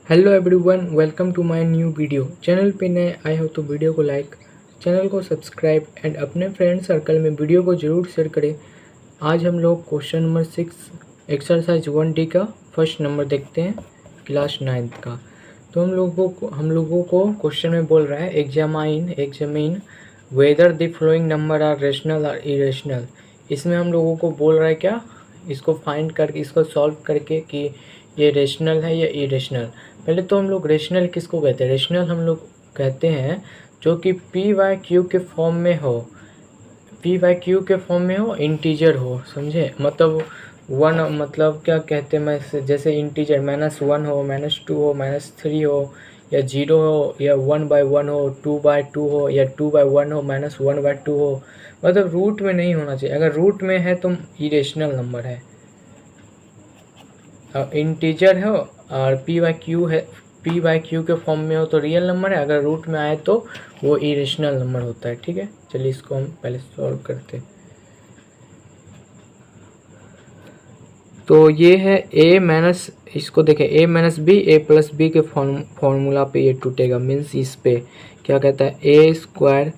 Hello everyone, welcome to my new video. Channel पे नए आए हो तो वीडियो को लाइक, चैनल को सब्सक्राइब एंड अपने फ्रेंड सर्कल में वीडियो को ज़रूर शेयर करें। आज हम लोग क्वेश्चन नंबर 6 एक्सरसाइज 1D का फर्स्ट नंबर देखते हैं, क्लास 9th का। तो हम लोगों को क्वेश्चन में बोल रहा है examine whether the following number are rational और इरेशनल। इसमें हम लोगों को बोल रहा है क्या, इसको फाइंड करके, इसको सॉल्व करके कि ये रेशनल है या इरेशनल। पहले तो हम लोग रेशनल किसको कहते हैं? रेशनल हम लोग कहते हैं जो कि पी वाई क्यू के फॉर्म में हो, इंटीजर हो, समझे? मतलब वन, मतलब क्या कहते हैं, मैं जैसे इंटीजर -1 हो, -2 हो, -3 हो, या 0 हो, या 1/1 हो, 2/2 हो, या 2/1 हो, -1/2 हो। मतलब रूट में नहीं होना चाहिए। अगर रूट में है तो इरेशनल नंबर है। इंटीजर हो और पी बाई क्यू के फॉर्म में हो तो रियल नंबर है। अगर रूट में आए तो वो इरेशनल नंबर होता है। ठीक है, चलिए इसको हम पहले सॉल्व करते हैं। तो ये है इसको देखें, a+b के फॉर्मूला पे ये टूटेगा। मीन्स इस पे क्या कहता है, a²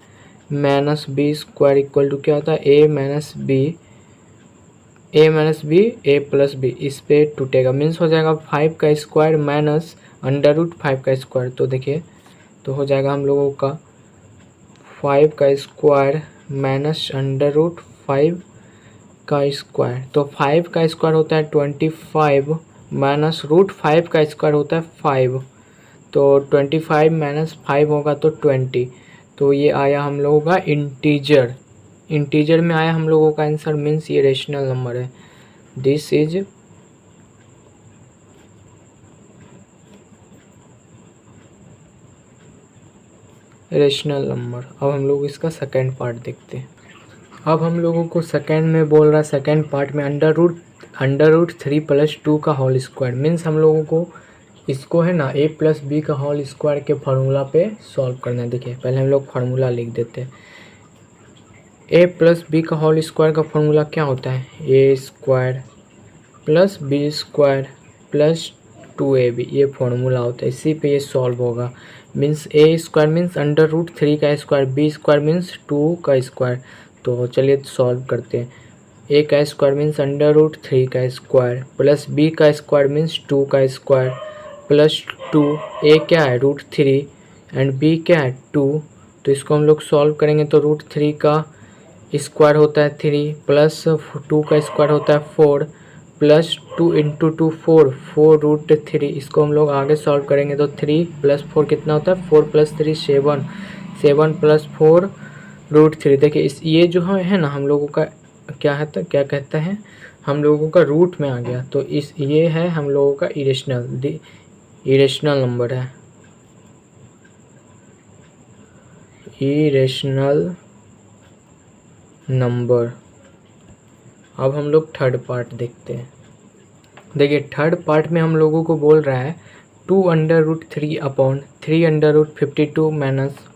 -b² इक्वल टू क्या होता है, a+b, इस पे टूटेगा। मीन्स हो जाएगा 5 का स्क्वायर माइनस √5 का स्क्वायर। तो देखिए, तो हो जाएगा हम लोगों का 5 का स्क्वायर माइनस √5 का स्क्वायर। तो 5 का स्क्वायर होता है 25 माइनस √5 का स्क्वायर होता है 5। तो 25 माइनस 5 होगा तो 20। तो ये आया हम लोगों का इंटीजर में आया हम लोगों का आंसर। मीन्स ये रेशनल नंबर है। This is rational number. अब हम लोग इसका सेकेंड पार्ट देखते हैं। अब हम लोगों को सेकेंड में बोल रहा है, सेकेंड पार्ट में √3 + 2 का होल स्क्वायर। मीन्स हम लोगों को इसको है ना a+b का होल स्क्वायर के फार्मूला पे सॉल्व करना है। देखिए, पहले हम लोग फार्मूला लिख देते हैं। a+b का होल स्क्वायर का फार्मूला क्या होता है, a² + b² + 2ab, ये फार्मूला होता है। इसी पे ये सॉल्व होगा। मीन्स a² मीन्स √3 का स्क्वायर, b² मीन्स 2 का स्क्वायर। तो चलिए सॉल्व करते हैं। a का स्क्वायर मीन्स √3 का स्क्वायर प्लस b का स्क्वायर मीन्स 2 का स्क्वायर प्लस 2। a क्या है √3 एंड b क्या है 2। तो इसको हम लोग सॉल्व करेंगे तो √3 का स्क्वायर होता है 3 प्लस 2 का स्क्वायर होता है 4 प्लस 2 × 2 4 इसको हम लोग आगे सॉल्व करेंगे तो 3 + 4 कितना होता है, 4 + 3 7 + 4 √3। देखिए ये जो है ना हम लोगों का क्या है, तो क्या कहता है, हम लोगों का रूट में आ गया। तो ये है हम लोगों का इरेशनल नंबर है, इरेशनल नंबर। अब हम लोग थर्ड पार्ट देखते हैं। देखिए थर्ड पार्ट में हम लोगों को बोल रहा है 2√3/3√52 -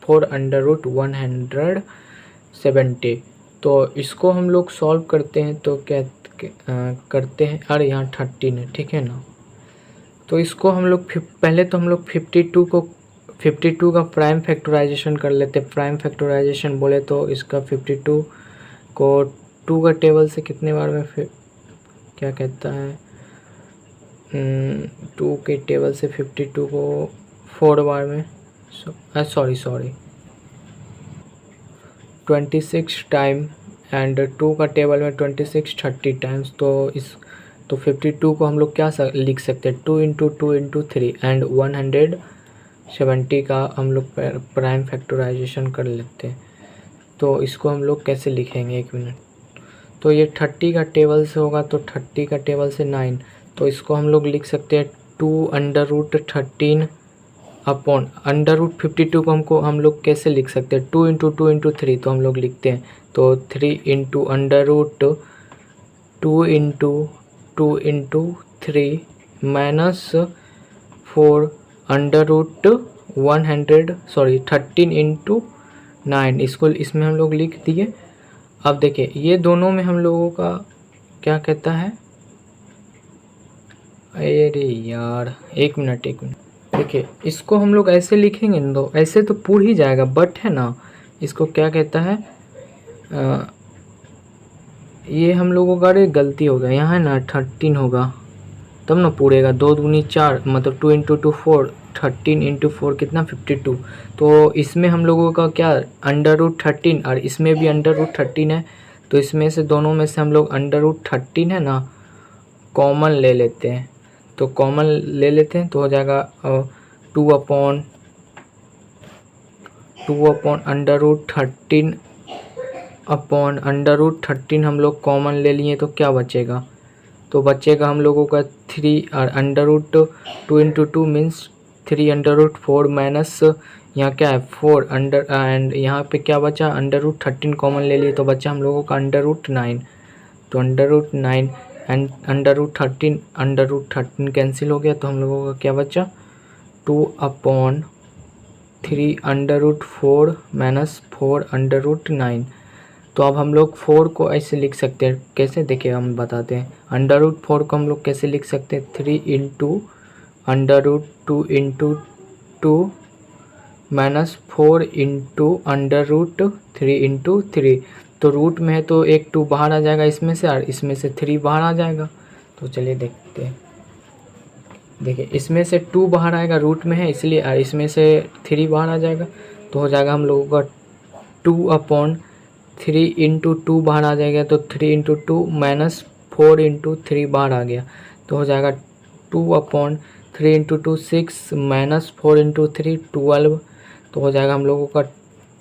4√170। तो इसको हम लोग सॉल्व करते हैं तो क्या करते हैं, अरे यहाँ 13 है, ठीक है ना। तो इसको हम लोग पहले तो हम लोग 52 का प्राइम फैक्टराइजेशन कर लेते हैं। प्राइम फैक्टराइजेशन बोले तो इसका 52 को 2 का टेबल से कितने बार में क्या कहता है, 2 के टेबल से 52 को 4 बार में, सॉरी 26 टाइम एंड 2 का टेबल में 26 30 टाइम्स। तो 52 को हम लोग क्या लिख सकते हैं, 2 × 2 × 3 एंड 170 का हम लोग प्राइम फैक्टराइजेशन कर लेते हैं। तो इसको हम लोग कैसे लिखेंगे, 1 मिनट। तो ये 30 का टेबल से होगा तो 30 का टेबल से 9। तो इसको हम लोग लिख सकते हैं 2√13 अपॉन √52 को हम लोग कैसे लिख सकते हैं, 2 × 2 × 3। तो हम लोग लिखते हैं तो 3 × √2 × 2 × 3 -4 13 × 9। इसको इसमें हम लोग लिख दिए। अब देखिए ये दोनों में हम लोगों का क्या कहता है, अरे यार 1 मिनट देखिए इसको हम लोग ऐसे लिखेंगे ना, तो ऐसे तो पूर ही जाएगा, बट है ना इसको क्या कहता है, ये हम लोगों का अरे गलती हो गया, यहाँ है ना 13 होगा तब ना पूरेगा। 2 दूनी 4 मतलब 2 इंटू 2 4, 13 इंटू 4 कितना 52। तो इसमें हम लोगों का क्या √13 और इसमें भी √13 है, तो इसमें से दोनों में से हम लोग √13 है ना कॉमन ले लेते हैं। तो कॉमन ले लेते हैं तो हो जाएगा 2 अपॉन √13 अपॉन √13 हम लोग कॉमन ले लिए तो क्या बचेगा, तो बचेगा हम लोगों का 3 और √2 इंटू 2 मीन्स 3 √4 माइनस यहाँ क्या है 4 अंडर एंड यहाँ पे क्या बचा √13 कॉमन ले लिए तो बचा हम लोगों का √9। तो √9 एंड √13 कैंसिल हो गया, तो हम लोगों का क्या बचा 2 अपॉन 3 √4 माइनस 4 √9। तो अब हम लोग 4 को ऐसे लिख सकते हैं, कैसे देखिए हम बताते हैं। √4 को हम लोग कैसे लिख सकते हैं, 3 into √2 into 2 minus 4 into √3 into 3। तो रूट में है तो एक 2 बाहर आ जाएगा इसमें से, और इसमें से 3 बाहर आ जाएगा। तो चलिए देखते हैं। देखिए इसमें से 2 बाहर आएगा, रूट में है इसलिए, और इसमें से 3 बाहर आ जाएगा। तो हो जाएगा हम लोगों का 2 अपॉन 3 इंटू 2 बाहर आ जाएगा, तो 3 इंटू 2 माइनस 4 इंटू 3 बाहर आ गया। तो हो जाएगा 2 अपॉन 3 इंटू 2 6 माइनस 4 इंटू 3 12। तो हो जाएगा हम लोगों का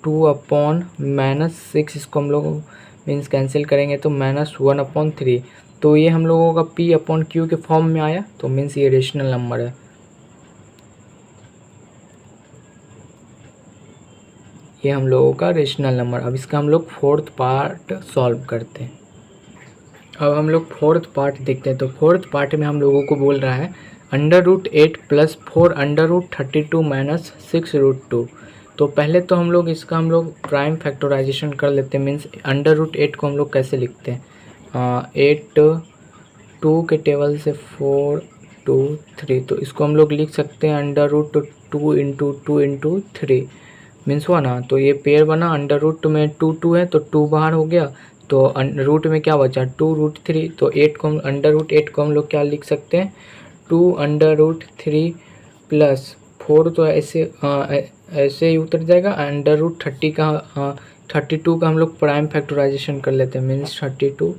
2 अपॉन -6, इसको हम लोग मीन्स कैंसिल करेंगे तो -1/3। तो ये हम लोगों का P अपॉन Q के फॉर्म में आया, तो मीन्स ये रेशनल नंबर है। ये हम लोगों का रेशनल नंबर। अब इसका हम लोग 4th पार्ट सॉल्व करते हैं। अब हम लोग 4th पार्ट देखते हैं। तो 4th पार्ट में हम लोगों को बोल रहा है √8 + 4 √32 माइनस 6√2। तो पहले तो हम लोग इसका हम लोग प्राइम फैक्टराइजेशन कर लेते हैं। मीन्स √8 को हम लोग कैसे लिखते हैं, 8 2 के टेबल से 4 2 3। तो इसको हम लोग लिख सकते हैं √2 इंटू 2 इंटू 3 मीन्स हुआ ना। तो ये पेयर बना, √2 में 2 2 है तो 2 बाहर हो गया, तो रूट में क्या बचा 2√3। तो 8 को हम √8 को हम लोग क्या लिख सकते हैं 2√3 प्लस 4, तो ऐसे ही उतर जाएगा। √30 का 32 का हम लोग प्राइम फैक्टराइजेशन कर लेते हैं। मीन्स 32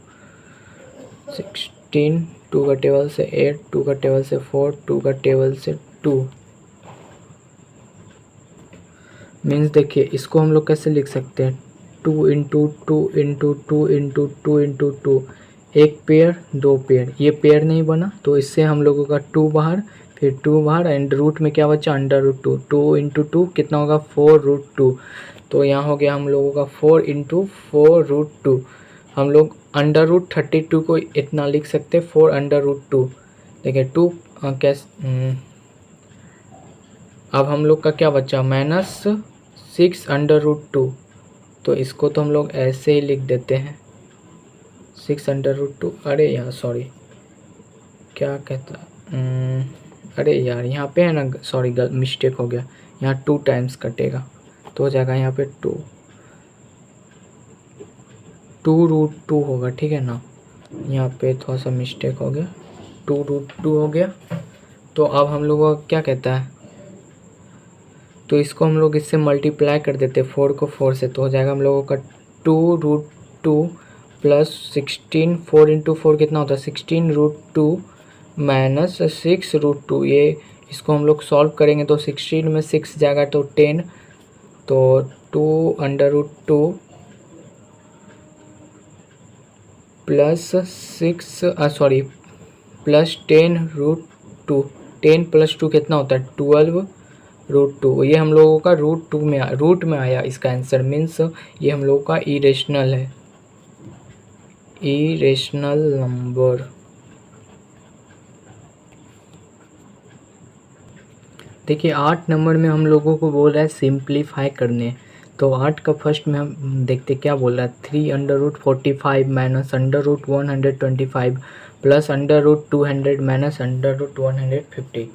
16 2 का टेबल से 8 2 का टेबल से 4 2 का टेबल से 2। मीन्स देखिए इसको हम लोग कैसे लिख सकते हैं 2 इंटू 2 इंटू 2 इंटू 2 इंटू 2, एक पेयर 2 पेयर, ये पेयर नहीं बना तो इससे हम लोगों का 2 बाहर फिर 2 बाहर एंड रूट में क्या बचा √2। 2 इंटू 2 कितना होगा 4√2। तो यहाँ हो गया हम लोगों का 4 इंटू 4√2। हम लोग √32 को इतना लिख सकते 4√2। देखिए 2 कैसे अब हम लोग का क्या बचा -6√2। तो इसको तो हम लोग ऐसे ही लिख देते हैं 6√2। अरे यार सॉरी क्या कहता अरे यार यहाँ पे है ना सॉरी मिस्टेक हो गया, यहाँ 2 टाइम्स कटेगा तो हो जाएगा यहाँ पे 2√2 होगा, ठीक है ना। यहाँ पे थोड़ा सा मिस्टेक हो गया, 2√2 हो गया। तो अब हम लोगों का क्या कहता है, तो इसको हम लोग इससे मल्टीप्लाई कर देते 4 को 4 से, तो हो जाएगा हम लोगों का 2√2 प्लस 16 4 इंटू 4 कितना होता है 16√2 माइनस 6√2। ये इसको हम लोग सॉल्व करेंगे तो 16 में 6 जाएगा तो 10, तो 2√2 प्लस 6 प्लस 10√2, 10 + 2 कितना होता है 12√2। ये हम लोगों का रूट में आया इसका आंसर। मीन्स ये हम लोगों का इरेशनल है, इरेशनल नंबर। देखिए 8 नंबर में हम लोगों को बोल रहा है सिंप्लीफाई करने। तो 8 का फर्स्ट में हम देखते क्या बोल रहा है 3√45 माइनस √125 प्लस √200 माइनस √150।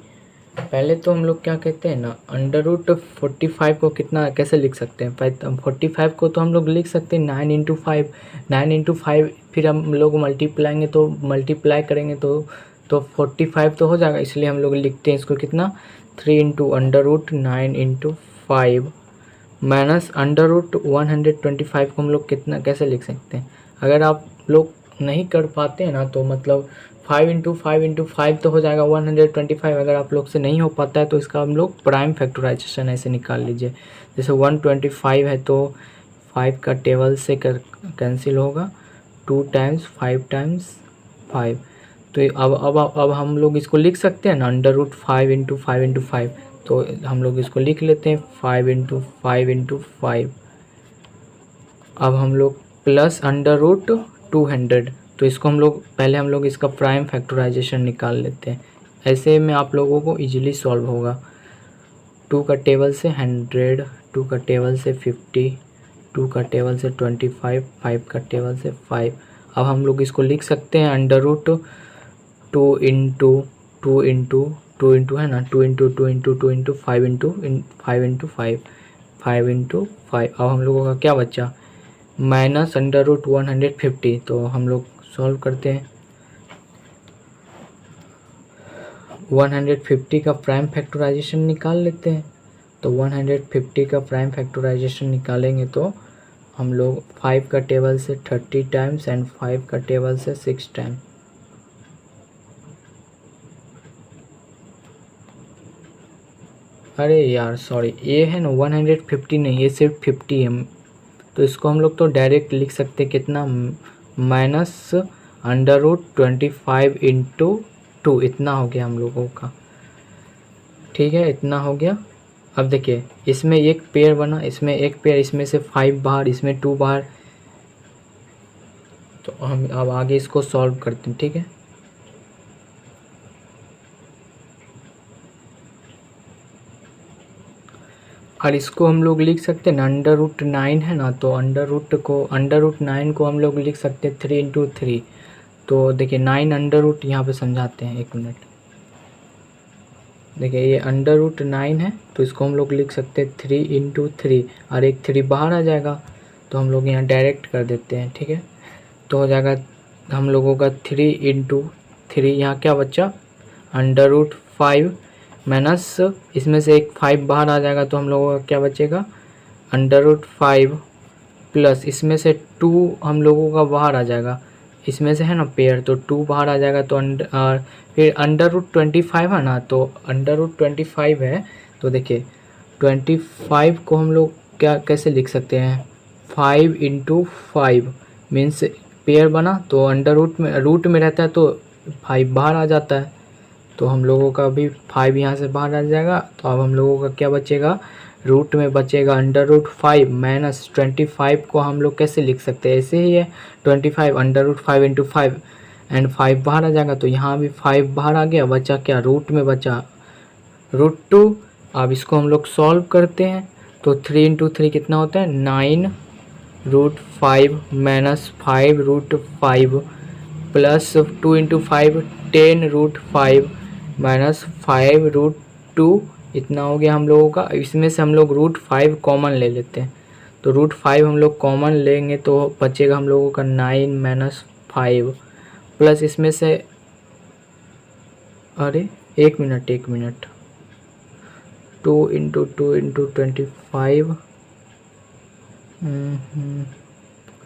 पहले तो हम लोग क्या कहते हैं ना, अंडर रूट 45 को कितना कैसे लिख सकते हैं। 45 को तो हम लोग लिख सकते हैं 9 × 5, 9 × 5, फिर हम लोग मल्टीप्लाई करेंगे तो 45 तो हो जाएगा, इसलिए हम लोग लिखते हैं इसको कितना 3 × √9 × 5 माइनस अंडर रूट 125 को हम लोग कितना कैसे लिख सकते हैं। अगर आप लोग नहीं कर पाते हैं ना तो मतलब 5 × 5 तो हो जाएगा 125। अगर आप लोग से नहीं हो पाता है तो इसका हम लोग प्राइम फैक्टराइजेशन ऐसे निकाल लीजिए। जैसे 125 है तो 5 का टेबल से कैंसिल होगा, 2 टाइम्स 5 टाइम्स 5। तो अब हम लोग इसको लिख सकते हैं ना अंडर रूट 5 × 5 × 5। तो हम लोग इसको लिख लेते हैं 5 × 5 × 5। अब हम लोग प्लस अंडर रूट 200, तो इसको हम लोग इसका प्राइम फैक्टराइजेशन निकाल लेते हैं। ऐसे में आप लोगों को इजीली सॉल्व होगा। 2 का टेबल से 100, 2 का टेबल से 50, 2 का टेबल से 25, 5 का टेबल से 5। अब हम लोग इसको लिख सकते हैं अंडर रूट 2 × 2 × है ना, 2 × 2 × 2 × 5 × 5 × 5। अब हम लोगों का क्या बचा, माइनस अंडर रूट 150। तो हम लोग सॉल्व करते हैं। 150 का प्राइम फैक्टराइजेशन निकाल लेते हैं। तो 150 का प्राइम फैक्टराइजेशन निकालेंगे तो हम लोग 5 का टेबल से 30 टाइम्स एंड 5 का टेबल से 6 टाइम। अरे यार सॉरी, ये है ना 150 नहीं, ये सिर्फ 50 है। तो इसको हम लोग तो डायरेक्ट लिख सकते हैं कितना, माइनस अंडर रूट 25 × 2। इतना हो गया हम लोगों का, ठीक है, इतना हो गया। अब देखिए इसमें एक पेयर बना, इसमें एक पेयर, इसमें से 5 बाहर, इसमें 2 बाहर। तो हम अब आगे इसको सॉल्व करते हैं, ठीक है। और इसको हम लोग लिख सकते हैं ना अंडर रूट 9 है ना, तो अंडर रूट 9 को हम लोग लिख सकते हैं 3 × 3। तो देखिए 9 अंडर रूट यहाँ पे समझाते हैं, एक मिनट। देखिए ये अंडर रूट 9 है तो इसको हम लोग लिख सकते हैं 3 × 3, और एक 3 बाहर आ जाएगा तो हम लोग यहाँ डायरेक्ट कर देते हैं, ठीक है। तो हो जाएगा हम लोगों का 3 × 3, यहाँ क्या बचा अंडर रूट 5 माइनस, इसमें से एक 5 बाहर आ जाएगा तो हम लोगों का क्या बचेगा अंडर रूट 5 प्लस, इसमें से 2 हम लोगों का बाहर आ जाएगा, इसमें से है ना पेयर, तो 2 बाहर आ जाएगा। तो फिर अंडर रूट 25 है ना, तो अंडर रूट 25 है तो देखिए 25 को हम लोग क्या कैसे लिख सकते हैं, 5 × 5 मीन्स पेयर बना, तो अंडर रूट में रहता है तो 5 बाहर आ जाता है, तो हम लोगों का भी 5 यहाँ से बाहर आ जाएगा। तो अब हम लोगों का क्या बचेगा, रूट में बचेगा अंडर रूट 5 माइनस 25 को हम लोग कैसे लिख सकते हैं, ऐसे ही है 25 अंडर रूट 5 × 5 एंड 5 बाहर आ जाएगा, तो यहाँ भी 5 बाहर आ गया, बचा क्या रूट में बचा रूट 2। अब इसको हम लोग सॉल्व करते हैं तो 3 × 3 कितना होता है 9 root 5 minus 5 root 5 plus 2 × 5 10 root 5 minus 5 root 2। इतना हो गया हम लोगों का। इसमें से हम लोग रूट 5 कॉमन ले लेते हैं, तो रूट 5 हम लोग कॉमन लेंगे तो बचेगा हम लोगों का 9 माइनस 5 प्लस इसमें से, अरे एक मिनट 2 × 2 × 25,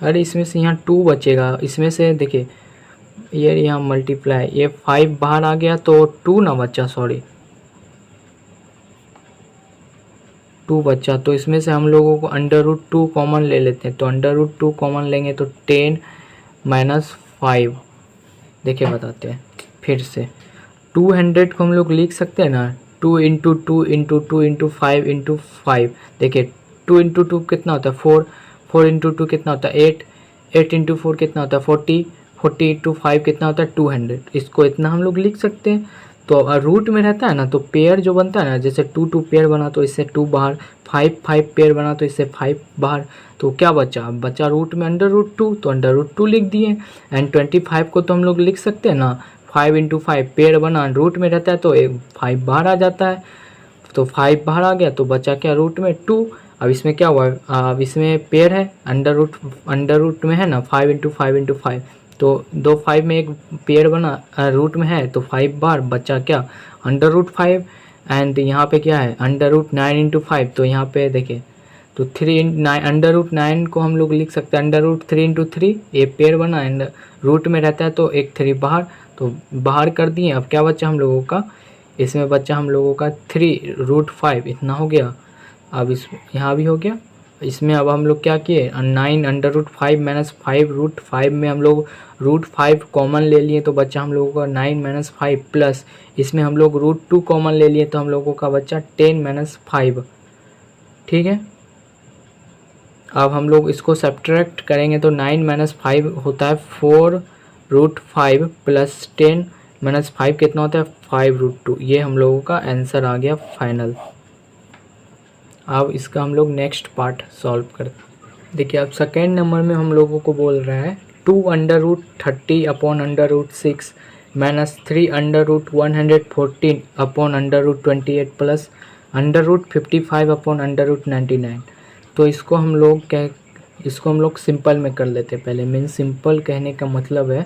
अरे इसमें से यहाँ 2 बचेगा, इसमें से देखिए ये यहाँ मल्टीप्लाई, ये 5 बाहर आ गया तो 2 ना बचा, सॉरी 2 बचा, तो इसमें से हम लोगों को अंडर रूट 2 कॉमन ले लेते हैं। तो अंडर रूट 2 कॉमन लेंगे तो 10 माइनस 5, देखिए बताते हैं फिर से 200 को हम लोग लिख सकते हैं ना 2 × 2 × 2 × 5 × 5। देखिए 2 × 2 कितना होता है 4, 4 × 2 कितना होता है 8, 8 × 4 कितना होता है 40, 40 × 5 कितना होता है 200। इसको इतना हम लोग लिख सकते हैं। तो रूट में रहता है ना तो पेयर जो बनता है ना, जैसे 2 2 पेयर बना तो इससे 2 बाहर, 5 5 पेयर बना तो इससे 5 बाहर, तो क्या बचा रूट में अंडर रूट 2, तो अंडर रूट 2 लिख दिए। एंड 25 को तो हम लोग लिख सकते हैं ना 5 इंटू 5 पेयर बना, रूट में रहता है तो 5 बाहर आ जाता है, तो 5 बाहर आ गया तो बचा क्या रूट में 2। अब इसमें क्या हुआ, अब इसमें पेयर है, अंडर रूट में है ना 5 इंटू 5 इंटू 5, तो दो 5 में एक पेयर बना, रूट में है तो 5 बार बचा क्या अंडर रूट 5। एंड यहाँ पे क्या है अंडर रूट 9 इंटू 5, तो यहाँ पे देखिए तो 3 अंडर रूट 9 को हम लोग लिख सकते हैं अंडर रूट 3 इंटू 3, ये पेयर बना एंड रूट में रहता है तो एक 3 बाहर, तो बाहर कर दिए। अब क्या बचा हम लोगों का, इसमें बचा हम लोगों का 3 रूट 5, इतना हो गया। अब इस यहाँ भी हो गया। इसमें अब हम लोग क्या किए 9 अंडर रूट 5 माइनस 5 रूट 5 में हम लोग रूट 5 कॉमन ले लिए तो बचा हम लोगों का 9 माइनस 5 प्लस इसमें हम लोग रूट 2 कॉमन ले लिए तो हम लोगों का बचा 10 माइनस 5। ठीक है, अब हम लोग इसको सब्ट्रैक्ट करेंगे तो 9 माइनस 5 होता है 4 रूट 5 प्लस 10 माइनस 5 कितना होता है 5 रूट 2। ये हम लोगों का आंसर आ गया फाइनल। अब इसका हम लोग नेक्स्ट पार्ट सॉल्व करते हैं। देखिए अब सेकेंड नंबर में हम लोगों को बोल रहा है 2 under root 30 upon under root 6 minus 3 under root 114 upon under root 28 plus under root 55 upon under root 99। तो इसको हम लोग सिंपल में कर लेते हैं पहले। मीन सिंपल कहने का मतलब है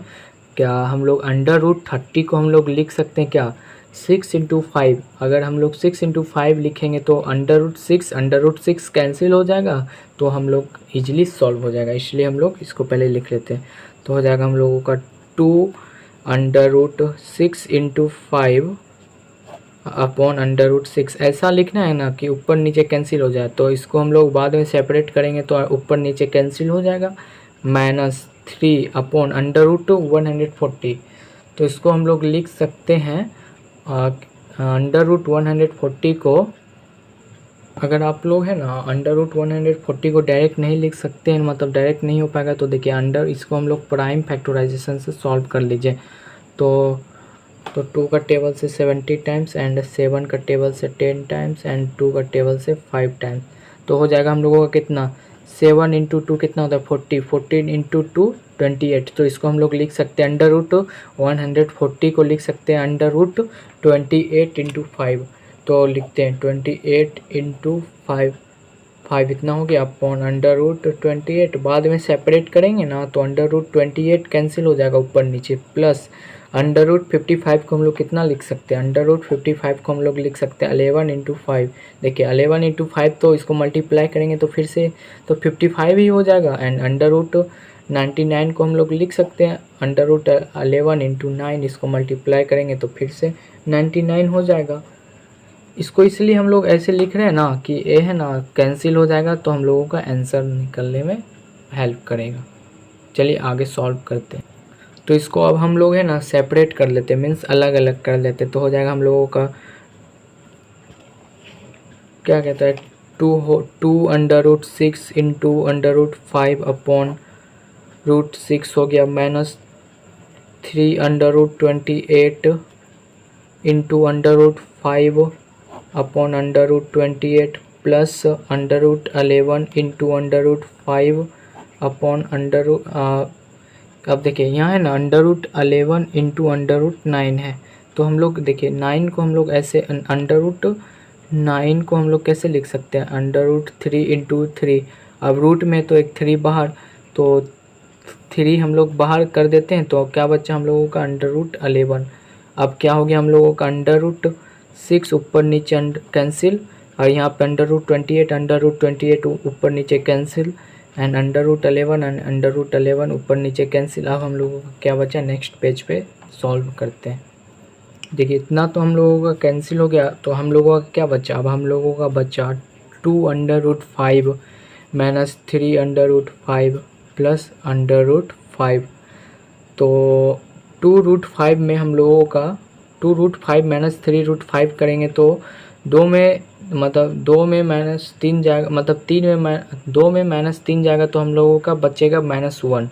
क्या, हम लोग अंडर रूट 30 को हम लोग लिख सकते हैं क्या 6 इंटू 5। अगर हम लोग 6 इंटू 5 लिखेंगे तो अंडर रूट 6 कैंसिल हो जाएगा तो हम लोग ईजिली सॉल्व हो जाएगा, इसलिए हम लोग इसको पहले लिख लेते हैं। तो हो जाएगा हम लोगों का 2 under root 6 into 5 upon under root 6। ऐसा लिखना है ना कि ऊपर नीचे कैंसिल हो जाए, तो इसको हम लोग बाद में सेपरेट करेंगे तो ऊपर नीचे कैंसिल हो जाएगा। माइनस 3 अपॉन अंडर रूट 140, तो इसको हम लोग लिख सकते हैं अंडर रूट 140 को, अगर आप लोग है ना अंडर रूट 140 को डायरेक्ट नहीं लिख सकते हैं, मतलब डायरेक्ट नहीं हो पाएगा, तो देखिए इसको हम लोग प्राइम फैक्टराइजेशन से सॉल्व कर लीजिए। तो 2 का टेबल से 70 टाइम्स एंड 7 का टेबल से 10 टाइम्स एंड 2 का टेबल से 5 टाइम्स, तो हो जाएगा हम लोगों का कितना 7 इंटू 2 कितना होता है 40, 14 इंटू 2 28। तो इसको हम लोग लिख सकते हैं अंडर रूट 140 को लिख सकते हैं अंडर रूट 28 इंटू 5। तो लिखते हैं 28 इंटू 5 इतना हो गया अपॉन अंडर रूट 28। बाद में सेपरेट करेंगे ना तो अंडर रूट 28 कैंसिल हो जाएगा ऊपर नीचे, प्लस अंडर रूट 55 को हम लोग कितना लिख सकते हैं अंडर रूट 55 को हम लोग लिख सकते हैं 11 इंटू 5। देखिए 11 इंटू 5 तो इसको मल्टीप्लाई करेंगे तो फिर से तो 55 ही हो जाएगा। एंड अंडर रूट 99 को हम लोग लिख सकते हैं अंडर रूट 11 इंटू 9, इसको मल्टीप्लाई करेंगे तो फिर से 99 हो जाएगा। इसको इसलिए हम लोग ऐसे लिख रहे हैं ना कि ये है ना कैंसिल हो जाएगा तो हम लोगों का आंसर निकलने में हेल्प करेगा। चलिए आगे सॉल्व करते हैं। तो इसको अब हम लोग है ना सेपरेट कर लेते हैं, मीन्स अलग अलग कर लेते हैं, तो हो जाएगा हम लोगों का क्या कहता है 2 under root 6 into under root 5 upon root 6 हो गया, minus 3 under root 28 into under root 5 upon under root 28 plus under root 11 into under root 5 upon under root अब देखिए यहाँ है ना under root 11 into under root 9 है, तो हम लोग देखिए 9 को हम लोग ऐसे अंडर रूट 9 को हम लोग कैसे लिख सकते हैं अंडर रूट 3 इंटू 3। अब रूट में तो एक 3 बाहर, तो 3 हम लोग बाहर कर देते हैं तो क्या बच्चा हम लोगों का अंडर रूट 11। अब क्या हो गया हम लोगों का अंडर रूट 6 ऊपर नीचे कैंसिल, और यहाँ पर अंडर रूट 28 ऊपर नीचे cancel and under root 11 and under root 11 ऊपर नीचे कैंसिल। अब हम लोगों का क्या बचा नेक्स्ट पेज पे सॉल्व करते हैं। देखिए इतना तो हम लोगों का कैंसिल हो गया, तो हम लोगों का क्या बचा, अब हम लोगों का बचा 2 under root 5 minus 3 under root 5 plus under root 5। तो 2 रूट 5 में हम लोगों का 2 रूट 5 माइनस 3 रूट 5 करेंगे तो 2 में माइनस 3 जाएगा, मतलब 2 में माइनस 3 जाएगा तो हम लोगों का बचेगा -1।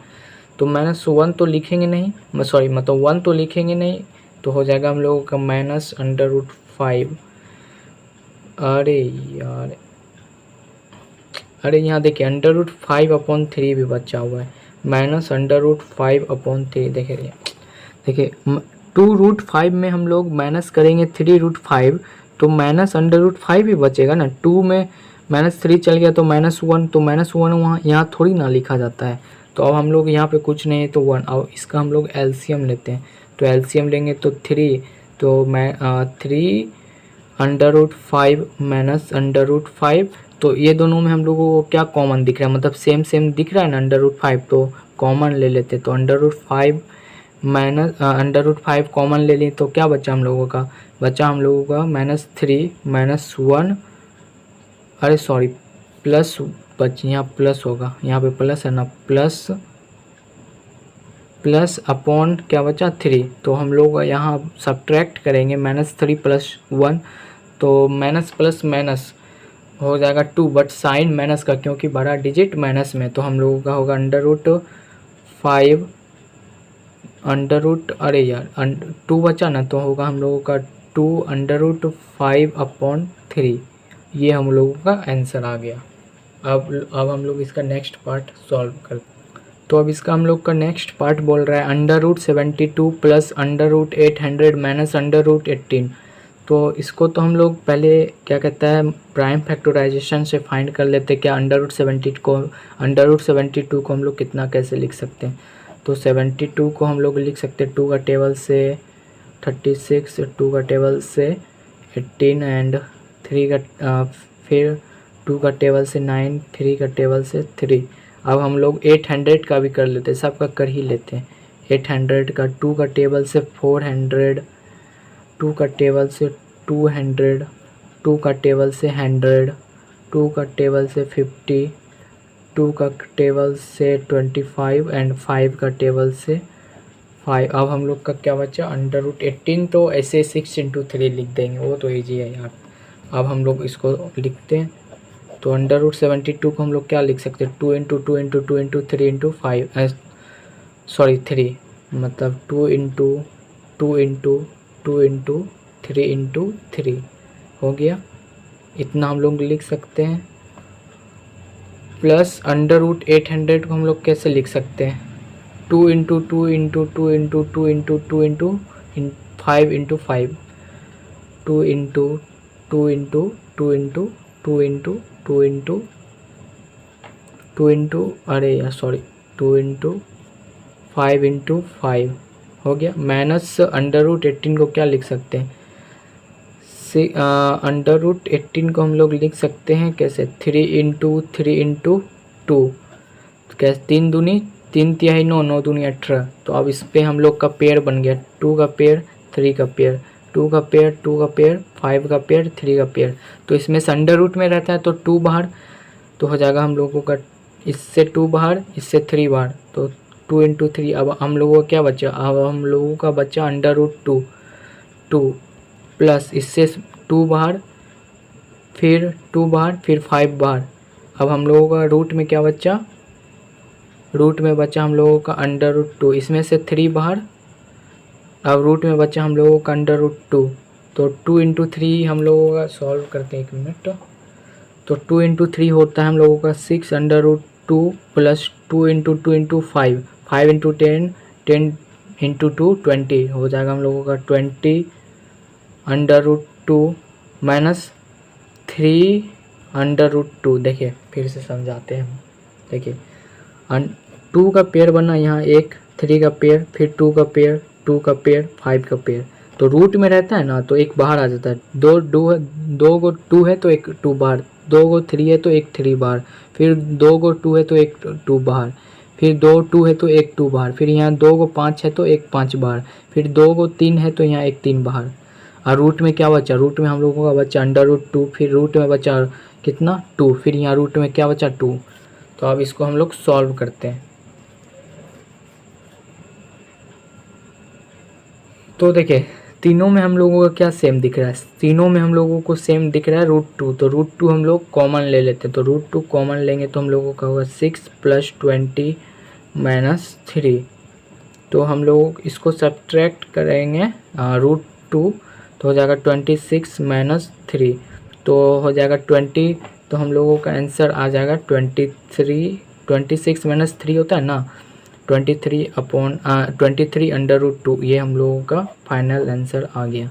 तो -1 तो लिखेंगे नहीं, सॉरी मतलब 1 तो लिखेंगे नहीं, तो हो जाएगा हम लोगों का माइनस अंडर रूट 5। अरे यार, अरे यहाँ देखिए अंडर रूट 5 अपॉन 3 भी बचा हुआ है, माइनस अंडर रूट 5 अपॉन 3। देखिए 2√5 में हम लोग माइनस करेंगे 3√5, तो माइनस अंडर रूट 5 ही बचेगा ना। 2 में -3 चल गया तो -1, तो -1 वहाँ यहाँ थोड़ी ना लिखा जाता है। तो अब हम लोग यहाँ पे कुछ नहीं है तो 1। अब इसका हम लोग एलसीएम लेते हैं, तो एलसीएम लेंगे तो 3, तो मैं 3 √5 माइनस √5, तो ये दोनों में हम लोगों को क्या कॉमन दिख रहा है, मतलब सेम सेम दिख रहा है ना √5, तो कॉमन ले लेते। तो √5 माइनस √5 कॉमन ले लें तो क्या बचा हम लोगों का, बचा हम लोगों का -3 -1, अरे सॉरी प्लस बच, यहाँ प्लस होगा, यहाँ पे प्लस है ना, प्लस अपॉन क्या बचा 3। तो हम लोग यहाँ सब्ट्रैक्ट करेंगे -3 + 1, तो माइनस प्लस माइनस हो जाएगा 2, बट साइन माइनस का, क्योंकि बड़ा डिजिट माइनस में, तो हम लोगों का होगा √5 अरे यार 2 बचा ना, तो होगा हम लोगों का 2 √5/3। ये हम लोगों का आंसर आ गया। अब हम लोग इसका नेक्स्ट पार्ट सॉल्व करते। तो अब इसका हम लोग का नेक्स्ट पार्ट बोल रहा है √72 + √800 माइनस √18। तो इसको तो हम लोग पहले क्या कहता है प्राइम फैक्टराइजेशन से फाइंड कर लेते हैं। क्या √72 को हम लोग कितना कैसे लिख सकते हैं, तो 72 को हम लोग लिख सकते हैं 2 का टेबल से 36, 2 का टेबल से 18 एंड 3 का फिर 2 का टेबल से 9, 3 का टेबल से 3। अब हम लोग 800 का भी कर लेते हैं, सबका कर ही लेते हैं। 800 का 2 का टेबल से 400, 2 का टेबल से 200, 2 का टेबल से 100, 2 का टेबल से 50, 2 का टेबल से 25 एंड 5 का टेबल से 5। अब हम लोग का क्या बचा √18, तो ऐसे 6 × 3 लिख देंगे, वो तो ईजी है यार। अब हम लोग इसको लिखते हैं, तो √72 को हम लोग क्या लिख सकते हैं 2 × 2 × 2 × 3 × 5, सॉरी 3, मतलब 2 × 2 × 2 × 3 × 3 हो गया। इतना हम लोग लिख सकते हैं। प्लस √800 को हम लोग कैसे लिख सकते हैं 2 × 2 × 2 × 2 × 2 × 2 × 5 × 5, 2 × 2 × 2 × 2 × 2 × 2 × अरे यार सॉरी 2 × 5 × 5 हो गया। माइनस √18 को क्या लिख सकते हैं, √18 को हम लोग लिख सकते हैं कैसे 3 × 3 × 2, कैसे 3 दूनी 3 तिहाई 9, 9 दूनी 18। तो अब इस पे हम लोग का पेयर बन गया, 2 का पेयर 3 का पेयर, 2 का पेयर 2 का पेयर 5 का पेयर 3 का पेयर। तो इसमें से अंडर रूट में रहता है तो 2 बाहर, तो हो जाएगा हम लोगों का इससे 2 बाहर इससे 3 बाहर, तो 2 × 3। अब हम लोगों का क्या बचा, अब हम लोगों का बचा √2 प्लस इससे 2 बाहर फिर 2 बाहर फिर 5 बाहर। अब हम लोगों का रूट में क्या बचा, रूट में बचा हम लोगों का √2, इसमें से 3 बाहर। अब रूट में बचा हम लोगों का √2, तो 2 × 3 हम लोगों का सॉल्व करते हैं, 1 मिनट। तो 2 × 3 होता है हम लोगों का 6 √2 प्लस 2 × 2 × 5, 5 × 10, 10 × 2 20 हो जाएगा हम लोगों का 20 √2 माइनस 3 √2। देखिए फिर से समझाते हैं हम, देखिए 2 का पेयर बना यहाँ एक, 3 का पेयर फिर 2 का पेयर 2 का पेयर 5 का पेयर। तो रूट में रहता है ना तो एक बाहर आ जाता है, 2 गो 2 है तो एक 2 बाहर, 2 गो 3 है तो एक 3 बाहर, फिर 2 गो 2 है तो एक 2 बाहर, फिर 2 2 है तो एक 2 बाहर, फिर यहाँ 2 गो 5 है तो एक 5 बाहर, फिर 2 गो 3 है तो यहाँ एक 3 बाहर। और रूट में क्या बचा, रूट में हम लोगों का बचा √2, फिर रूट में बचा कितना 2, फिर यहाँ रूट में क्या बचा 2। तो अब इसको हम लोग सॉल्व करते हैं। तो देखिए तीनों में हम लोगों का क्या सेम दिख रहा है, तीनों में हम लोगों को सेम दिख रहा है √2, तो √2 हम लोग कॉमन ले लेते हैं। तो √2 कॉमन लेंगे तो हम लोगों का होगा 6 + 20 - 3। तो हम लोग इसको सब्ट्रैक्ट करेंगे √2, तो हो जाएगा 26 - 3, तो हो जाएगा 20। तो हम लोगों का आंसर आ जाएगा 23, 26 - 3 होता है ना, 23 अपॉन 23 अंडर रूट 2, ये हम लोगों का फाइनल आंसर आ गया।